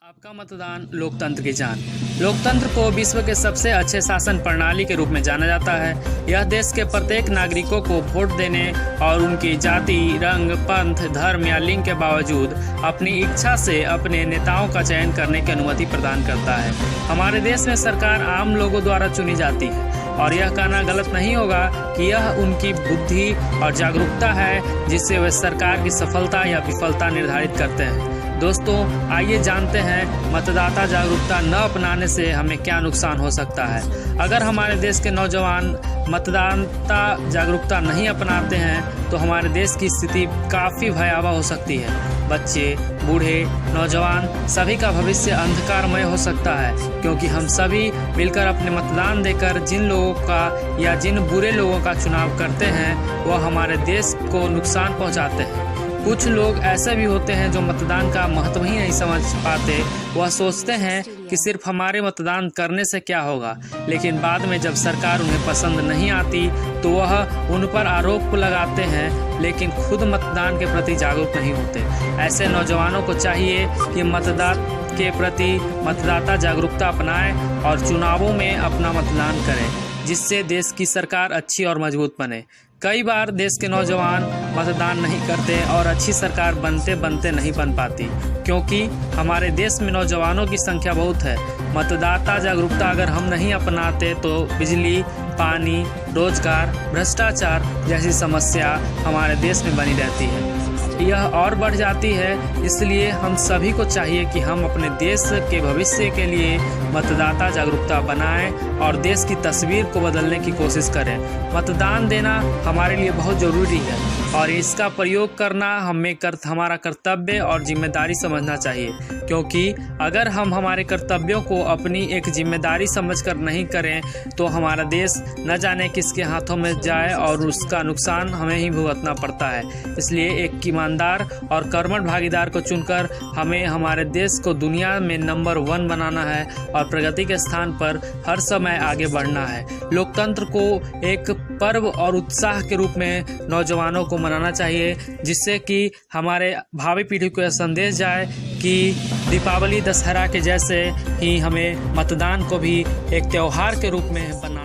आपका मतदान लोकतंत्र की जान। लोकतंत्र को विश्व के सबसे अच्छे शासन प्रणाली के रूप में जाना जाता है। यह देश के प्रत्येक नागरिकों को वोट देने और उनकी जाति, रंग, पंथ, धर्म या लिंग के बावजूद अपनी इच्छा से अपने नेताओं का चयन करने की अनुमति प्रदान करता है। हमारे देश में सरकार आम लोगों द्वारा चुनी जाती है और यह कहना गलत नहीं होगा कि यह उनकी बुद्धि और जागरूकता है जिससे वे सरकार की सफलता या विफलता निर्धारित करते हैं। दोस्तों, आइए जानते हैं मतदाता जागरूकता न अपनाने से हमें क्या नुकसान हो सकता है। अगर हमारे देश के नौजवान मतदाता जागरूकता नहीं अपनाते हैं तो हमारे देश की स्थिति काफ़ी भयावह हो सकती है। बच्चे, बूढ़े, नौजवान सभी का भविष्य अंधकारमय हो सकता है, क्योंकि हम सभी मिलकर अपने मतदान देकर जिन लोगों का या जिन बुरे लोगों का चुनाव करते हैं वह हमारे देश को नुकसान पहुंचाते हैं। कुछ लोग ऐसे भी होते हैं जो मतदान का महत्व ही नहीं समझ पाते। वह सोचते हैं कि सिर्फ हमारे मतदान करने से क्या होगा, लेकिन बाद में जब सरकार उन्हें पसंद नहीं आती तो वह उन पर आरोप लगाते हैं, लेकिन खुद मतदान के प्रति जागरूक नहीं होते। ऐसे नौजवानों को चाहिए कि मतदान के प्रति मतदाता जागरूकता अपनाएं और चुनावों में अपना मतदान करें, जिससे देश की सरकार अच्छी और मजबूत बने। कई बार देश के नौजवान मतदान नहीं करते और अच्छी सरकार बनते बनते नहीं बन पाती, क्योंकि हमारे देश में नौजवानों की संख्या बहुत है। मतदाता जागरूकता अगर हम नहीं अपनाते तो बिजली, पानी, रोजगार, भ्रष्टाचार जैसी समस्या हमारे देश में बनी रहती है। यह और बढ़ जाती है। इसलिए हम सभी को चाहिए कि हम अपने देश के भविष्य के लिए मतदाता जागरूकता बनाएं और देश की तस्वीर को बदलने की कोशिश करें। मतदान देना हमारे लिए बहुत ज़रूरी है और इसका प्रयोग करना हमारा कर्तव्य और जिम्मेदारी समझना चाहिए, क्योंकि अगर हम हमारे कर्तव्यों को अपनी एक जिम्मेदारी समझकर नहीं करें तो हमारा देश न जाने किसके हाथों में जाए और उसका नुकसान हमें ही भुगतना पड़ता है। इसलिए एक ईमानदार और कर्मठ भागीदार को चुनकर हमें हमारे देश को दुनिया में नंबर 1 बनाना है और प्रगति के स्थान पर हर समय आगे बढ़ना है। लोकतंत्र को एक पर्व और उत्साह के रूप में नौजवानों को मनाना चाहिए, जिससे कि हमारे भावी पीढ़ी को यह संदेश जाए कि दीपावली, दशहरा के जैसे ही हमें मतदान को भी एक त्यौहार के रूप में बनाना